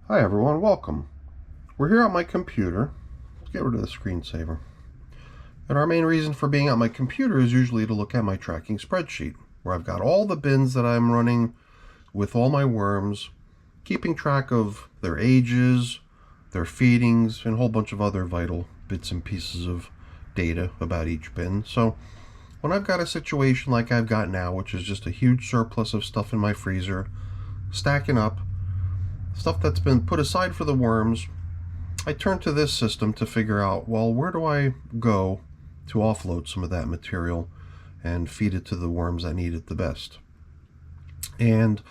Hi everyone, welcome. We're here on my computer. Let's get rid of the screensaver. And our main reason for being on my computer is usually to look at my tracking spreadsheet, where I've got all the bins that I'm running with all my worms, keeping track of their ages, their feedings, and a whole bunch of other vital bits and pieces of data about each bin. So when I've got a situation like I've got now, which is just a huge surplus of stuff in my freezer, stacking up, stuff that's been put aside for the worms, I turn to this system to figure out, well, where do I go to offload some of that material and feed it to the worms that need it the best? And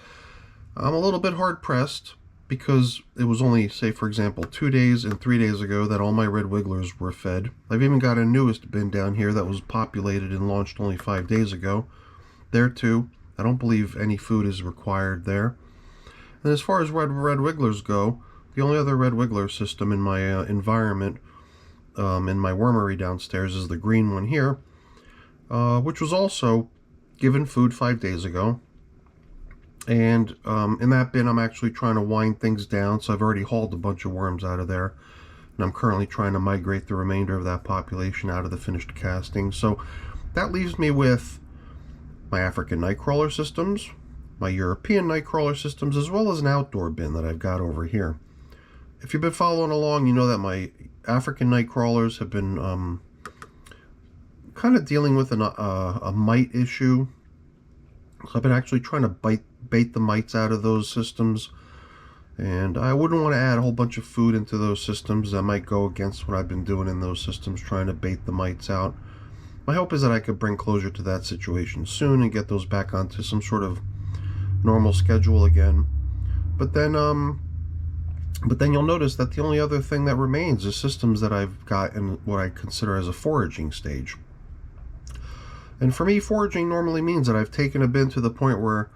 I'm a little bit hard pressed because it was only, say for example, 2 days and 3 days ago that all my red wigglers were fed. I've even got a newest bin down here that was populated and launched only 5 days ago. There too, I don't believe any food is required there. And as far as red wigglers go, the only other red wiggler system in my environment, in my wormery downstairs, is the green one here, which was also given food 5 days ago. And in that bin, I'm actually trying to wind things down, so I've already hauled a bunch of worms out of there. And I'm currently trying to migrate the remainder of that population out of the finished casting. So that leaves me with my African nightcrawler systems, my European nightcrawler systems, as well as an outdoor bin that I've got over here. If you've been following along, you know that my African nightcrawlers have been kind of dealing with a mite issue. So I've been actually trying to bait the mites out of those systems, and I wouldn't want to add a whole bunch of food into those systems. That might go against what I've been doing in those systems, trying to bait the mites out. My hope is that I could bring closure to that situation soon and get those back onto some sort of normal schedule again. But then you'll notice that the only other thing that remains is systems that I've got in what I consider as a foraging stage. And for me, foraging normally means that I've taken a bin to the point where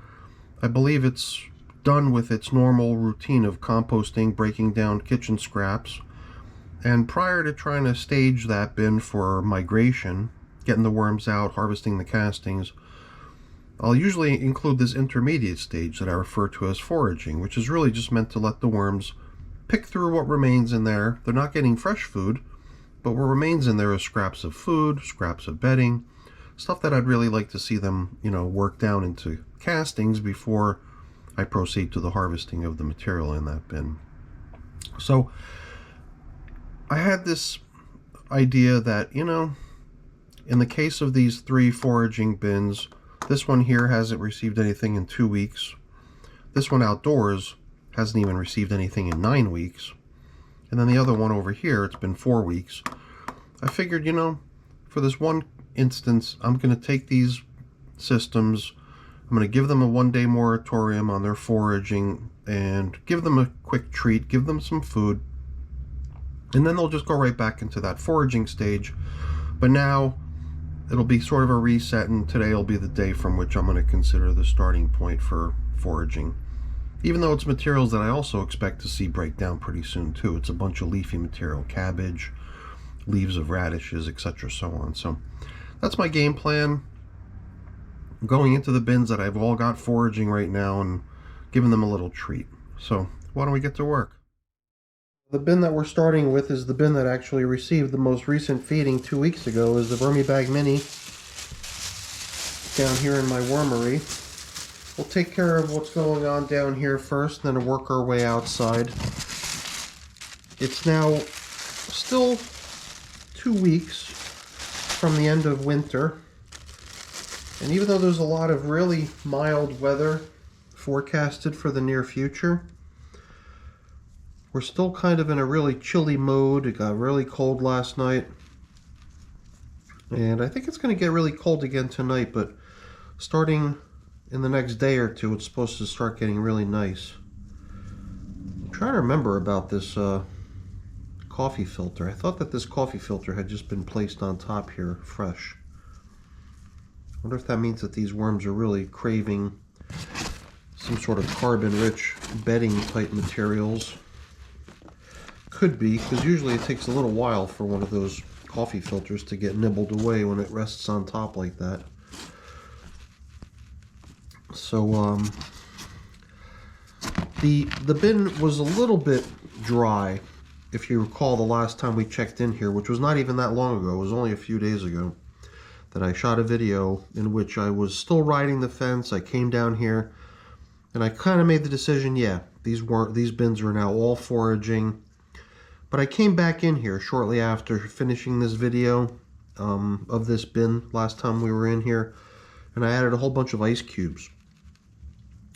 I believe it's done with its normal routine of composting, breaking down kitchen scraps. And prior to trying to stage that bin for migration, getting the worms out, harvesting the castings, I'll usually include this intermediate stage that I refer to as foraging, which is really just meant to let the worms pick through what remains in there. They're not getting fresh food, but what remains in there is scraps of food, scraps of bedding, stuff that I'd really like to see them, work down into castings before I proceed to the harvesting of the material in that bin. So I had this idea that, in the case of these 3 foraging bins, this one here hasn't received anything in 2 weeks. This one outdoors hasn't even received anything in 9 weeks. And then the other one over here, it's been 4 weeks. I figured, for this one instance, I'm going to take these systems, I'm going to give them a 1-day moratorium on their foraging and give them a quick treat, give them some food, and then they'll just go right back into that foraging stage. But now it'll be sort of a reset, and today will be the day from which I'm going to consider the starting point for foraging. Even though it's materials that I also expect to see break down pretty soon too. It's a bunch of leafy material, cabbage, leaves of radishes, etc., so on. So that's my game plan. I'm going into the bins that I've all got foraging right now and giving them a little treat. So why don't we get to work? The bin that we're starting with is the bin that actually received the most recent feeding 2 weeks ago, is the VermiBag Mini down here in my wormery. We'll take care of what's going on down here first, then work our way outside. It's now still 2 weeks from the end of winter, and even though there's a lot of really mild weather forecasted for the near future, we're still kind of in a really chilly mode. It got really cold last night, and I think it's going to get really cold again tonight, but starting in the next day or two, it's supposed to start getting really nice. I'm trying to remember about this coffee filter. I thought that this coffee filter had just been placed on top here, fresh. I wonder if that means that these worms are really craving some sort of carbon-rich bedding type materials. Could be, because usually it takes a little while for one of those coffee filters to get nibbled away when it rests on top like that. So The bin was a little bit dry, if you recall the last time we checked in here, which was not even that long ago. It was only a few days ago that I shot a video in which I was still riding the fence. I came down here and I kind of made the decision, yeah, these bins are now all foraging. But I came back in here shortly after finishing this video of this bin last time we were in here, and I added a whole bunch of ice cubes.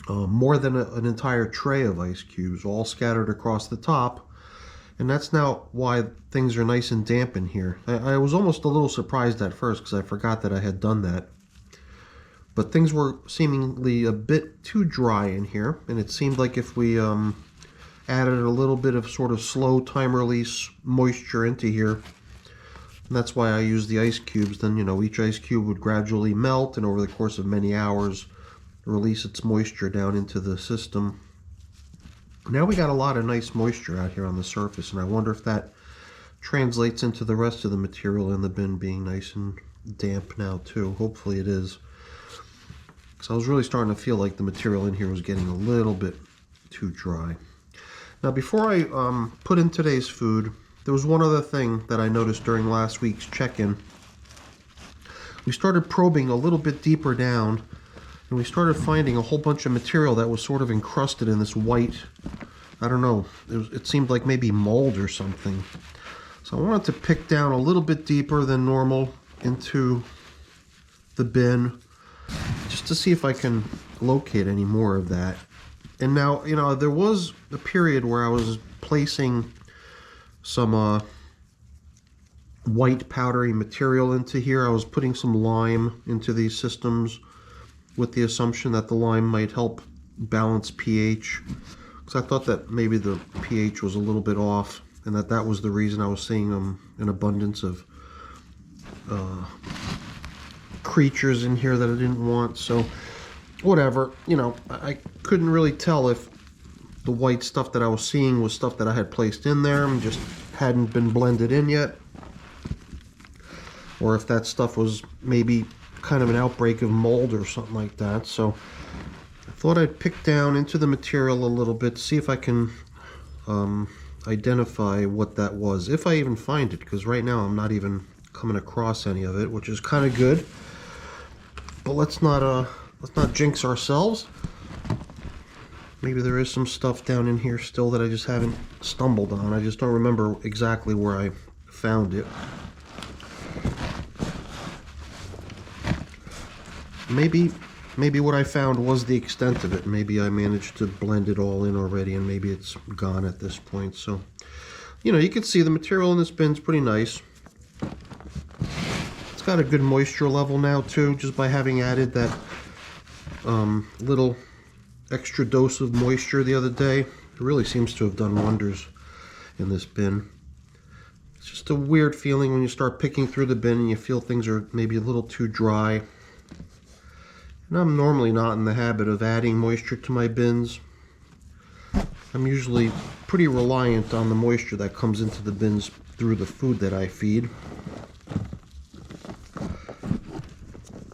More than an entire tray of ice cubes, all scattered across the top. And that's now why things are nice and damp in here. I was almost a little surprised at first because I forgot that I had done that. But things were seemingly a bit too dry in here, and it seemed like if we added a little bit of sort of slow time release moisture into here, and that's why I used the ice cubes. Then, you know, each ice cube would gradually melt, and over the course of many hours release its moisture down into the system. Now we got a lot of nice moisture out here on the surface, and I wonder if that translates into the rest of the material in the bin being nice and damp now too. Hopefully it is, because I was really starting to feel like the material in here was getting a little bit too dry. Now before I put in today's food, there was one other thing that I noticed during last week's check-in. We started probing a little bit deeper down, and we started finding a whole bunch of material that was sort of encrusted in this white, I don't know, it seemed like maybe mold or something. So I wanted to pick down a little bit deeper than normal into the bin, just to see if I can locate any more of that. And now, you know, there was a period where I was placing some white powdery material into here. I was putting some lime into these systems with the assumption that the lime might help balance pH, because I thought that maybe the pH was a little bit off, and that was the reason I was seeing an abundance of creatures in here that I didn't want. So whatever, you know, I couldn't really tell if the white stuff that I was seeing was stuff that I had placed in there and just hadn't been blended in yet, or if that stuff was maybe kind of an outbreak of mold or something like that. So I thought I'd pick down into the material a little bit, see if I can identify what that was, if I even find it, because right now I'm not even coming across any of it, which is kind of good. But let's not jinx ourselves. Maybe there is some stuff down in here still that I just haven't stumbled on. I just don't remember exactly where I found it. Maybe what I found was the extent of it. Maybe I managed to blend it all in already, and maybe it's gone at this point. So, you know, you can see the material in this bin's pretty nice. It's got a good moisture level now too, just by having added that little extra dose of moisture the other day. It really seems to have done wonders in this bin. It's just a weird feeling when you start picking through the bin and you feel things are maybe a little too dry. And I'm normally not in the habit of adding moisture to my bins. I'm usually pretty reliant on the moisture that comes into the bins through the food that I feed.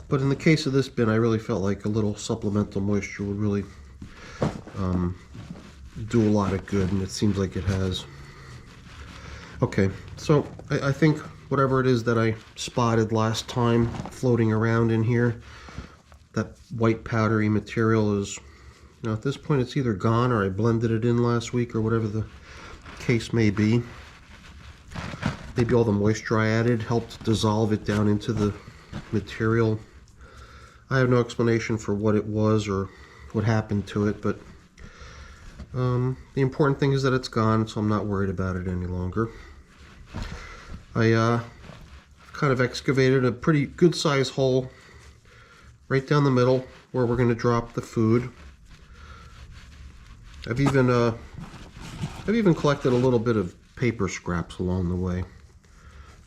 But in the case of this bin, I really felt like a little supplemental moisture would really do a lot of good, and it seems like it has. Okay, so I think whatever it is that I spotted last time floating around in here, that white powdery material is, you know, at this point it's either gone or I blended it in last week or whatever the case may be. Maybe all the moisture I added helped dissolve it down into the material. I have no explanation for what it was or what happened to it, but the important thing is that it's gone, so I'm not worried about it any longer. I kind of excavated a pretty good size hole right down the middle where we're going to drop the food. I've even collected a little bit of paper scraps along the way,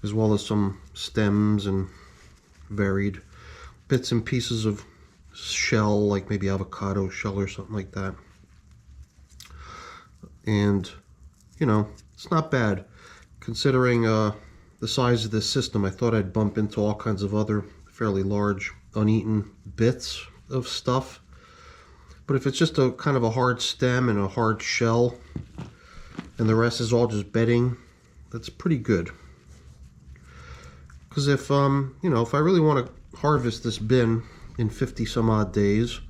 as well as some stems and varied bits and pieces of shell, like maybe avocado shell or something like that. And, you know, it's not bad considering the size of this system. I thought I'd bump into all kinds of other fairly large uneaten bits of stuff, But if it's just a kind of a hard stem and a hard shell, and the rest is all just bedding, that's pretty good. Because if you know, if I really want to harvest this bin in 50 some odd days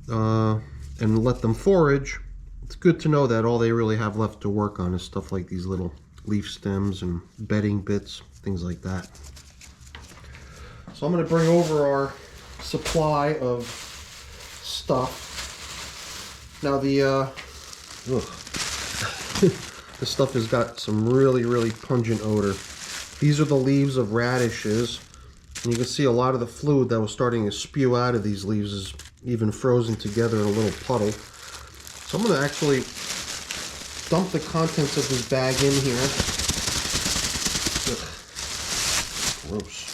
and let them forage, it's good to know that all they really have left to work on is stuff like these little leaf stems and bedding bits, things like that. So I'm going to bring over our supply of stuff. Now the this stuff has got some really pungent odor. These are the leaves of radishes, and you can see a lot of the fluid that was starting to spew out of these leaves is even frozen together in a little puddle. So I'm going to actually dump the contents of this bag in here. Ugh. Gross.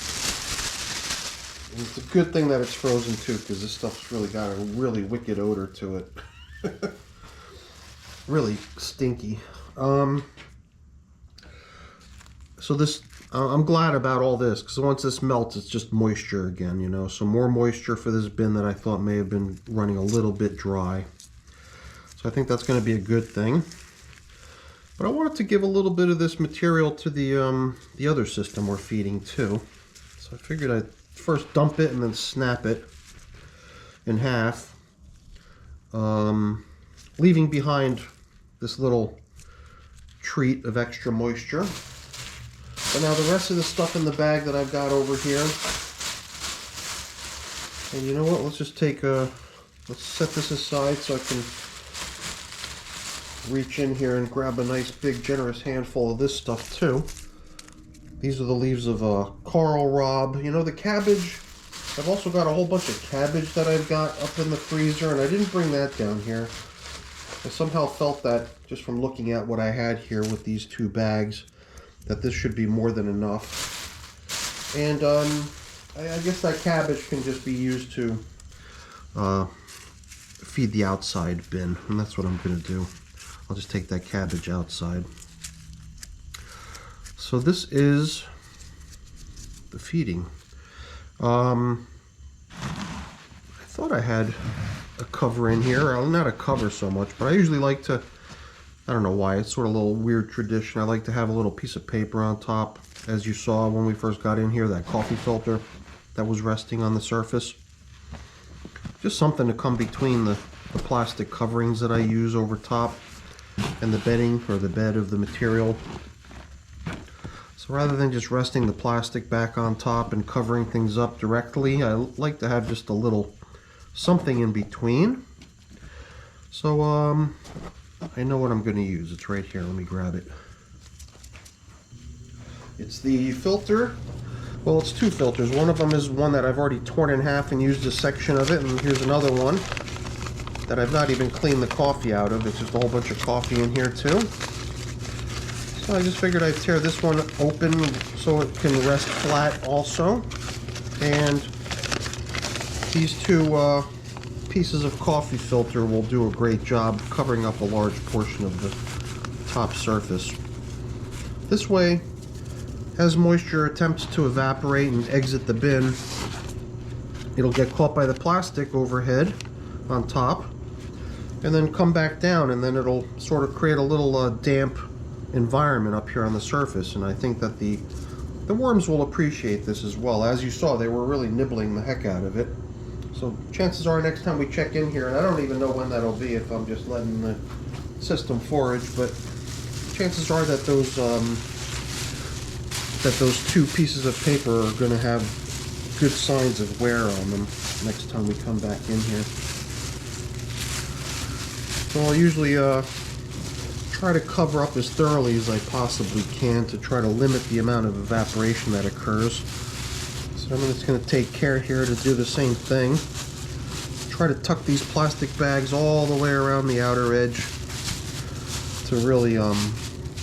And it's a good thing that it's frozen too, because this stuff's really got a really wicked odor to it. Really stinky. So this, I'm glad about all this, because once this melts, it's just moisture again, you know. So more moisture for this bin that I thought may have been running a little bit dry. So I think that's going to be a good thing. But I wanted to give a little bit of this material to the other system we're feeding too. So I figured I'd first dump it and then snap it in half, leaving behind this little treat of extra moisture. But now the rest of the stuff in the bag that I've got over here, and you know what, let's just take let's set this aside so I can reach in here and grab a nice big generous handful of this stuff too. These are the leaves of coral rob. You know, the cabbage, I've also got a whole bunch of cabbage that I've got up in the freezer, and I didn't bring that down here. I somehow felt that, just from looking at what I had here with these two bags, that this should be more than enough. And I guess that cabbage can just be used to feed the outside bin, and that's what I'm going to do. I'll just take that cabbage outside. So this is the feeding. I thought I had a cover in here. Well, not a cover so much, but I usually like to, I don't know why, it's sort of a little weird tradition. I like to have a little piece of paper on top. As you saw when we first got in here, that coffee filter that was resting on the surface. Just something to come between the plastic coverings that I use over top and the bedding, or the bed of the material. So rather than just resting the plastic back on top and covering things up directly, I like to have just a little something in between. So I know what I'm going to use. It's right here. Let me grab it. It's the filter. Well, it's two filters. One of them is one that I've already torn in half and used a section of it, and here's another one that I've not even cleaned the coffee out of. It's just a whole bunch of coffee in here too. So I just figured I'd tear this one open so it can rest flat also. And these two pieces of coffee filter will do a great job covering up a large portion of the top surface. This way, as moisture attempts to evaporate and exit the bin, it'll get caught by the plastic overhead on top and then come back down, and then it'll sort of create a little damp environment up here on the surface. And I think that the worms will appreciate this as well. As you saw, they were really nibbling the heck out of it. So chances are next time we check in here, and I don't even know when that'll be if I'm just letting the system forage, but chances are that those two pieces of paper are going to have good signs of wear on them next time we come back in here. So I'll usually try to cover up as thoroughly as I possibly can to try to limit the amount of evaporation that occurs. So I'm just going to take care here to do the same thing. Try to tuck these plastic bags all the way around the outer edge to really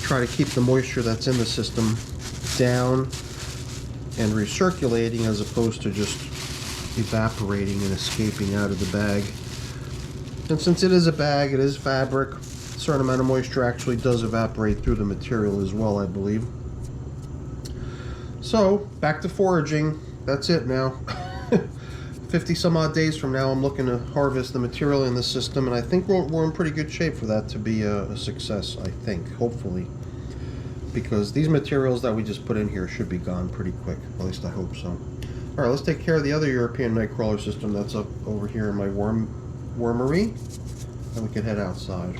try to keep the moisture that's in the system down and recirculating, as opposed to just evaporating and escaping out of the bag. And since it is a bag, it is fabric, a certain amount of moisture actually does evaporate through the material as well, I believe. So back to foraging. That's it now. 50 some odd days from now, I'm looking to harvest the material in the system, and I think we're in pretty good shape for that to be a success, I think, hopefully. Because these materials that we just put in here should be gone pretty quick. At least I hope so. Alright, let's take care of the other European nightcrawler system that's up over here in my wormery. And we can head outside.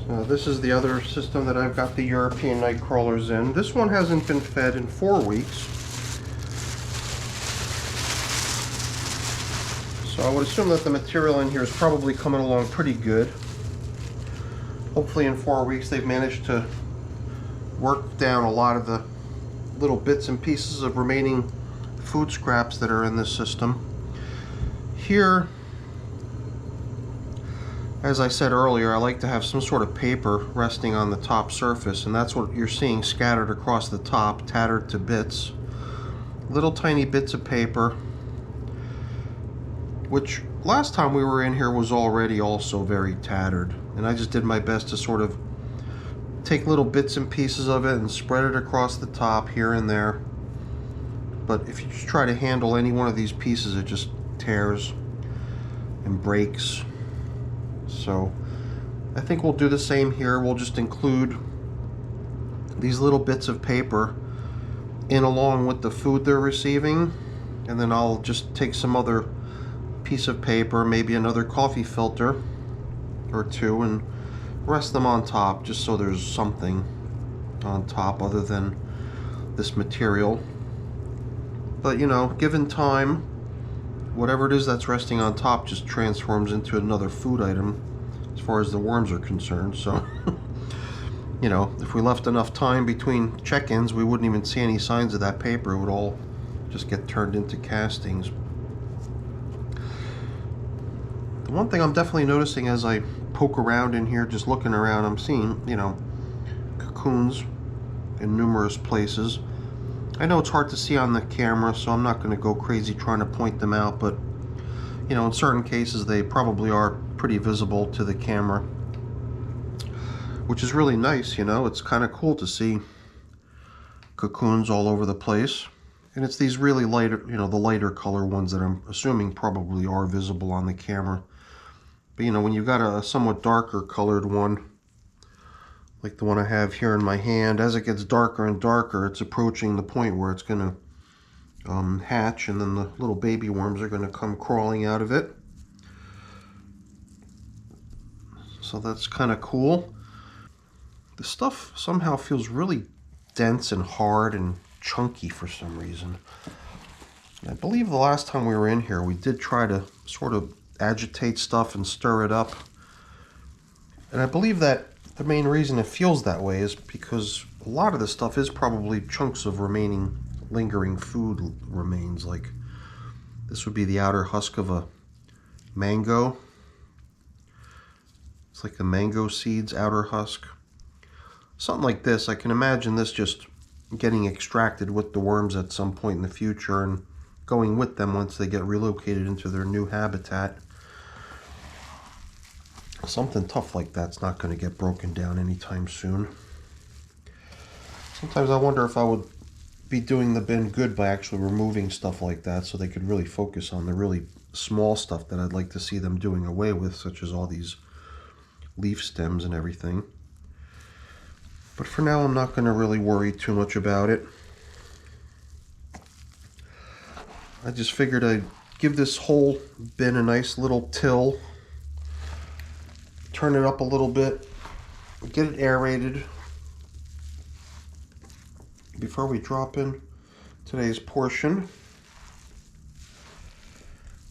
So this is the other system that I've got the European nightcrawlers in. This one hasn't been fed in 4 weeks. So I would assume that the material in here is probably coming along pretty good. Hopefully in 4 weeks they've managed to work down a lot of the little bits and pieces of remaining food scraps that are in this system. Here, as I said earlier, I like to have some sort of paper resting on the top surface, and that's what you're seeing scattered across the top, tattered to bits. Little tiny bits of paper, which last time we were in here was already also very tattered, and I just did my best to sort of take little bits and pieces of it and spread it across the top here and there. But if you just try to handle any one of these pieces, it just tears and breaks. So I think we'll do the same here. We'll just include these little bits of paper in along with the food they're receiving, and then I'll just take some other piece of paper, maybe another coffee filter or two, and rest them on top just so there's something on top other than this material. But you know, given time, whatever it is that's resting on top just transforms into another food item as far as the worms are concerned. So you know, if we left enough time between check-ins, we wouldn't even see any signs of that paper. It would all just get turned into castings. The one thing I'm definitely noticing as I poke around in here, just looking around, I'm seeing, you know, cocoons in numerous places. I know it's hard to see on the camera, so I'm not going to go crazy trying to point them out, but you know, in certain cases they probably are pretty visible to the camera, which is really nice. You know, it's kind of cool to see cocoons all over the place. And it's these really lighter, you know, the lighter color ones that I'm assuming probably are visible on the camera. But you know, when you've got a somewhat darker colored one, like the one I have here in my hand, as it gets darker and darker, it's approaching the point where it's going to hatch, and then the little baby worms are going to come crawling out of it. So that's kind of cool. The stuff somehow feels really dense and hard and chunky for some reason. I believe the last time we were in here, we did try to sort of agitate stuff and stir it up. And I believe that the main reason it feels that way is because a lot of this stuff is probably chunks of remaining lingering food remains. Like this would be the outer husk of a mango. It's like the mango seed's outer husk. Something like this. I can imagine this just getting extracted with the worms at some point in the future and going with them once they get relocated into their new habitat. Something tough like that's not going to get broken down anytime soon. Sometimes I wonder if I would be doing the bin good by actually removing stuff like that so they could really focus on the really small stuff that I'd like to see them doing away with, such as all these leaf stems and everything. But for now, I'm not going to really worry too much about it. I just figured I'd give this whole bin a nice little till, turn it up a little bit, get it aerated before we drop in today's portion.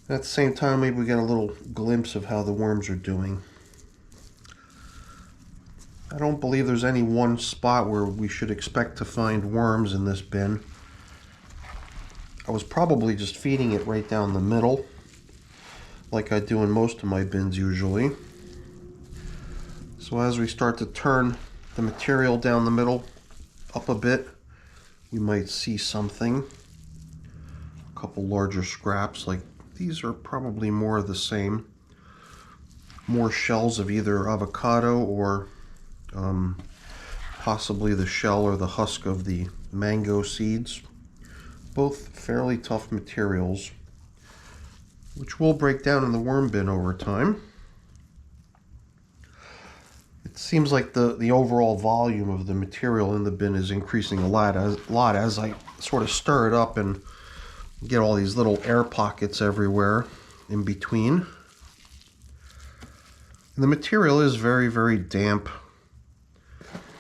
At the same time, maybe we get a little glimpse of how the worms are doing. I don't believe there's any one spot where we should expect to find worms in this bin. I was probably just feeding it right down the middle, like I do in most of my bins usually. So as we start to turn the material down the middle up a bit, we might see something. A couple larger scraps, like these are probably more of the same. More shells of either avocado or possibly the shell or the husk of the mango seeds. Both fairly tough materials, which will break down in the worm bin over time. It seems like the overall volume of the material in the bin is increasing a lot as I sort of stir it up and get all these little air pockets everywhere in between. And the material is very, very damp,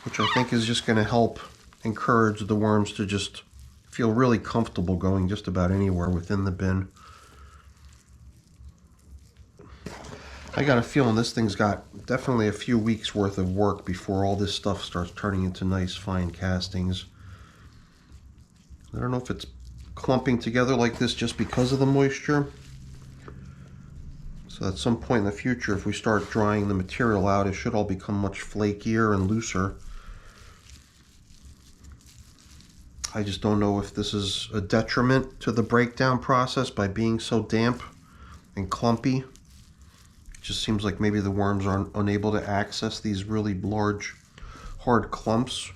which I think is just going to help encourage the worms to just feel really comfortable going just about anywhere within the bin. I got a feeling this thing's got definitely a few weeks worth of work before all this stuff starts turning into nice fine castings. I don't know if it's clumping together like this just because of the moisture. So at some point in the future, if we start drying the material out, it should all become much flakier and looser. I just don't know if this is a detriment to the breakdown process by being so damp and clumpy. It just seems like maybe the worms are unable to access these really large, hard clumps.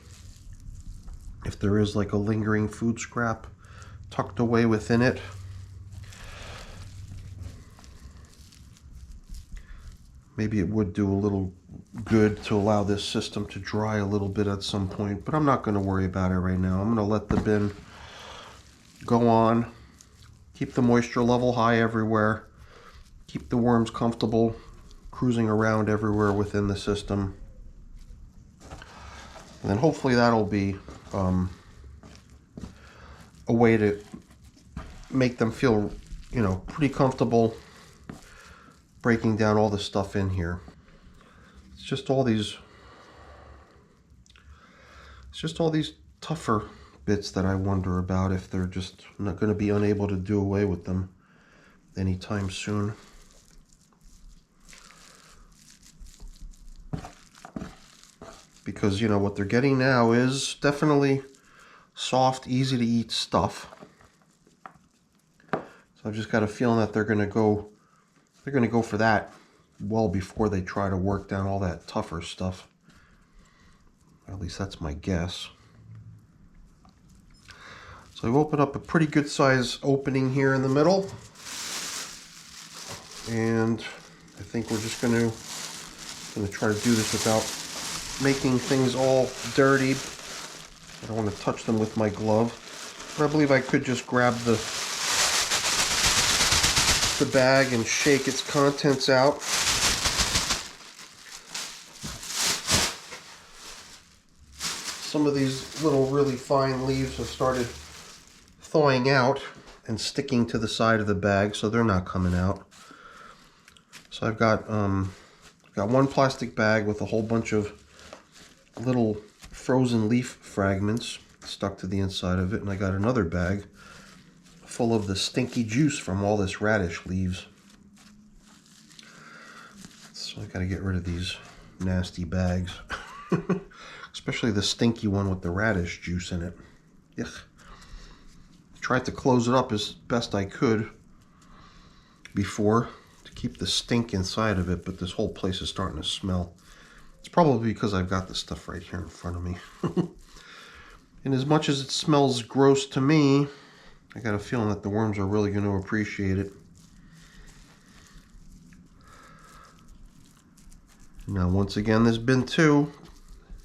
If there is like a lingering food scrap tucked away within it. Maybe it would do a little good to allow this system to dry a little bit at some point, but I'm not going to worry about it right now. I'm going to let the bin go on, keep the moisture level high everywhere, keep the worms comfortable, cruising around everywhere within the system. And then hopefully that'll be a way to make them feel, you know, pretty comfortable breaking down all the stuff in here. It's just all these tougher bits that I wonder about if they're just not going to be unable to do away with them anytime soon. Because, you know, what they're getting now is definitely soft, easy to eat stuff. So I've just got a feeling that they're going to go for that well before they try to work down all that tougher stuff. At least that's my guess. So I've opened up a pretty good size opening here in the middle. And I think we're just gonna try to do this without making things all dirty. I don't want to touch them with my glove. But I believe I could just grab the bag and shake its contents out. Some of these little really fine leaves have started thawing out and sticking to the side of the bag, so they're not coming out. So I've got one plastic bag with a whole bunch of little frozen leaf fragments stuck to the inside of it, and I got another bag full of the stinky juice from all this radish leaves. So I gotta get rid of these nasty bags. Especially the stinky one with the radish juice in it. Yuck. Tried to close it up as best I could before to keep the stink inside of it, but this whole place is starting to smell. It's probably because I've got this stuff right here in front of me. And as much as it smells gross to me, I got a feeling that the worms are really going to appreciate it. Now, once again, this bin 2,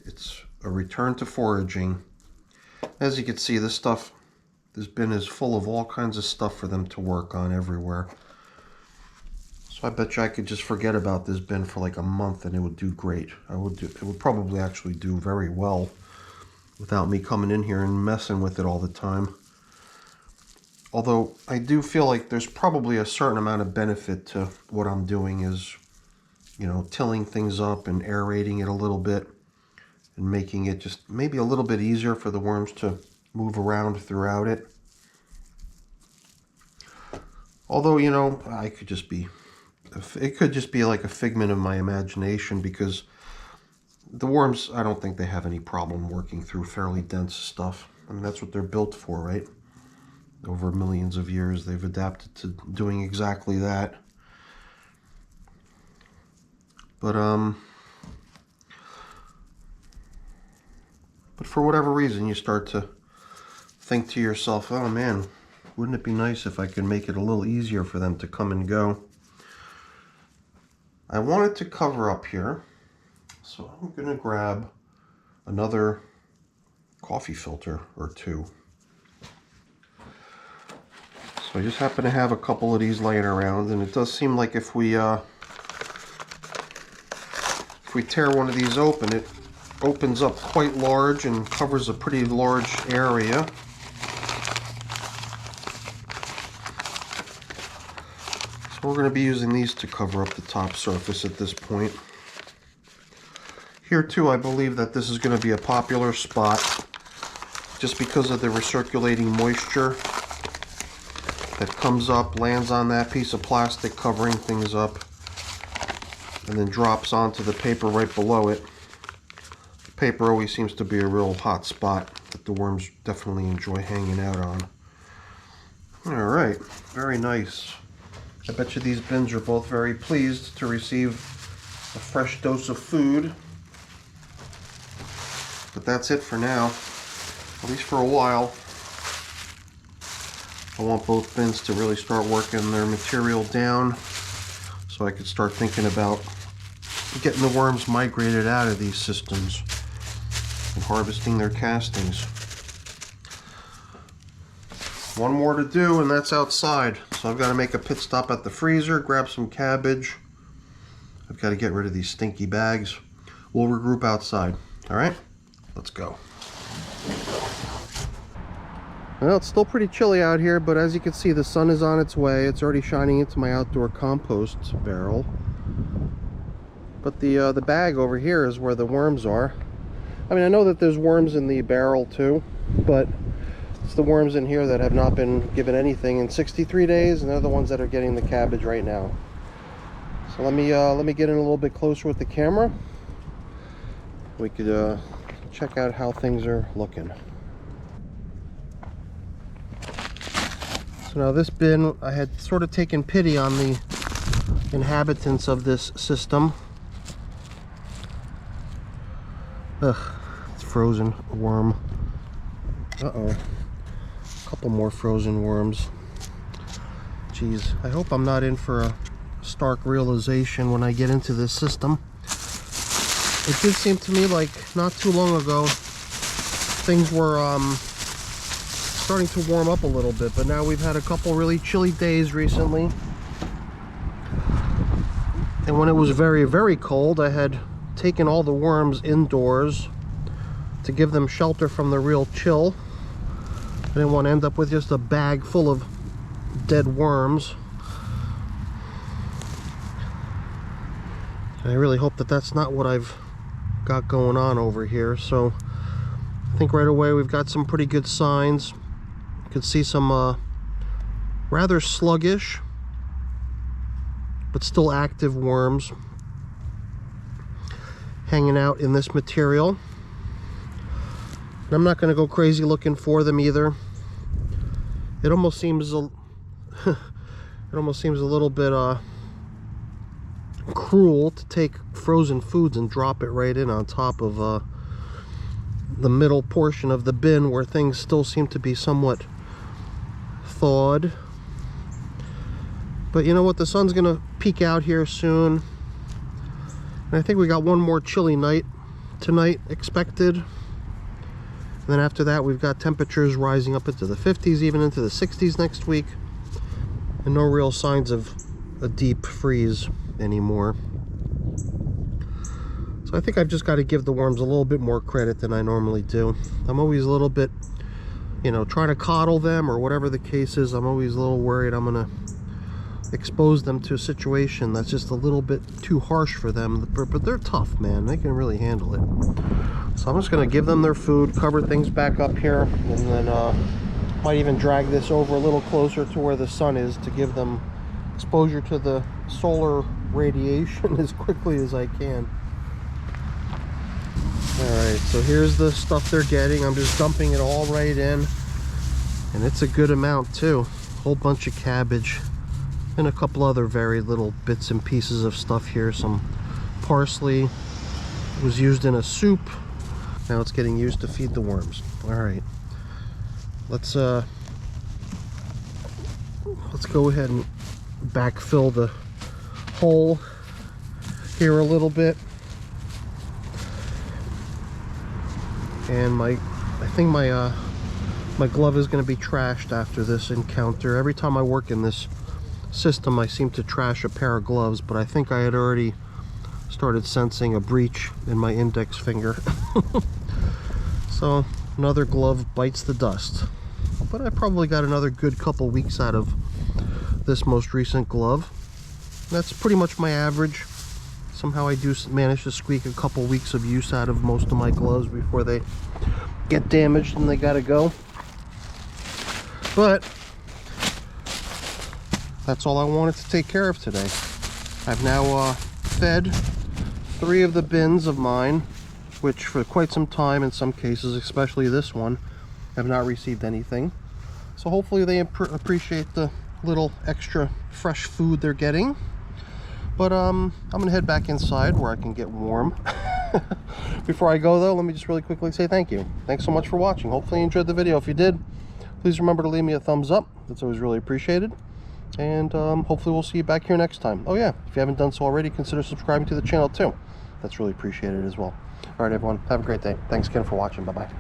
it's a return to foraging. As you can see, this bin is full of all kinds of stuff for them to work on everywhere. So I bet you I could just forget about this bin for like a month and it would do great. It would probably actually do very well without me coming in here and messing with it all the time. Although I do feel like there's probably a certain amount of benefit to what I'm doing is, you know, tilling things up and aerating it a little bit and making it just maybe a little bit easier for the worms to move around throughout it. Although, you know, it could just be like a figment of my imagination, because the worms, I don't think they have any problem working through fairly dense stuff. I mean, that's what they're built for, right? Over millions of years, they've adapted to doing exactly that. But for whatever reason, you start to think to yourself, oh man, wouldn't it be nice if I could make it a little easier for them to come and go? I wanted to cover up here, so I'm going to grab another coffee filter or two. So I just happen to have a couple of these laying around, and it does seem like if we tear one of these open, it opens up quite large and covers a pretty large area. So we're going to be using these to cover up the top surface at this point. Here too, I believe that this is going to be a popular spot just because of the recirculating moisture that comes up, lands on that piece of plastic covering things up, and then drops onto the paper right below it. The paper always seems to be a real hot spot that the worms definitely enjoy hanging out on. Alright, very nice. I bet you these bins are both very pleased to receive a fresh dose of food. But that's it for now, at least for a while. I want both bins to really start working their material down so I could start thinking about getting the worms migrated out of these systems and harvesting their castings. One more to do, and that's outside. So I've got to make a pit stop at the freezer, grab some cabbage. I've got to get rid of these stinky bags. We'll regroup outside. All right, let's go. Well, it's still pretty chilly out here, but as you can see, the sun is on its way. It's already shining into my outdoor compost barrel. But the bag over here is where the worms are. I mean, I know that there's worms in the barrel too, but it's the worms in here that have not been given anything in 63 days, and they're the ones that are getting the cabbage right now. So let me get in a little bit closer with the camera. We could check out how things are looking. So now this bin, I had sort of taken pity on the inhabitants of this system. Ugh, it's frozen worm. Uh-oh. A couple more frozen worms. Jeez, I hope I'm not in for a stark realization when I get into this system. It did seem to me like not too long ago things were starting to warm up a little bit, but now we've had a couple really chilly days recently. And when it was very, very cold, I had taken all the worms indoors to give them shelter from the real chill. I didn't want to end up with just a bag full of dead worms. And I really hope that that's not what I've got going on over here. So I think right away we've got some pretty good signs. You can see some rather sluggish but still active worms hanging out in this material. And I'm not going to go crazy looking for them either. It almost seems a little bit cruel to take frozen foods and drop it right in on top of the middle portion of the bin where things still seem to be somewhat thawed. But you know what, the sun's gonna peek out here soon, and I think we got one more chilly night tonight expected, and then after that we've got temperatures rising up into the 50s, even into the 60s next week, and no real signs of a deep freeze anymore. So I think I've just got to give the worms a little bit more credit than I normally do. I'm always a little bit, you know, trying to coddle them or whatever the case is. I'm always a little worried I'm gonna expose them to a situation that's just a little bit too harsh for them, but they're tough, man. They can really handle it. So I'm just gonna give them their food, cover things back up here, and then might even drag this over a little closer to where the sun is to give them exposure to the solar radiation as quickly as I can. Alright, so here's the stuff they're getting. I'm just dumping it all right in, and it's a good amount too. A whole bunch of cabbage and a couple other very little bits and pieces of stuff here. Some parsley was used in a soup. Now it's getting used to feed the worms. Alright, let's go ahead and backfill the hole here a little bit. And I think my glove is going to be trashed after this encounter. Every time I work in this system, I seem to trash a pair of gloves, but I think I had already started sensing a breach in my index finger. So another glove bites the dust. But I probably got another good couple weeks out of this most recent glove. That's pretty much my average. Somehow I do manage to squeak a couple weeks of use out of most of my gloves before they get damaged and they gotta go. But that's all I wanted to take care of today. I've now fed 3 of the bins of mine, which for quite some time, in some cases, especially this one, have not received anything. So hopefully they appreciate the little extra fresh food they're getting. But I'm gonna head back inside where I can get warm. Before I go though, let me just really quickly say thank you. Thanks so much for watching. Hopefully you enjoyed the video. If you did, please remember to leave me a thumbs up. That's always really appreciated. And hopefully we'll see you back here next time. Oh yeah, if you haven't done so already, consider subscribing to the channel too. That's really appreciated as well. All right, everyone, have a great day. Thanks again for watching. Bye-bye.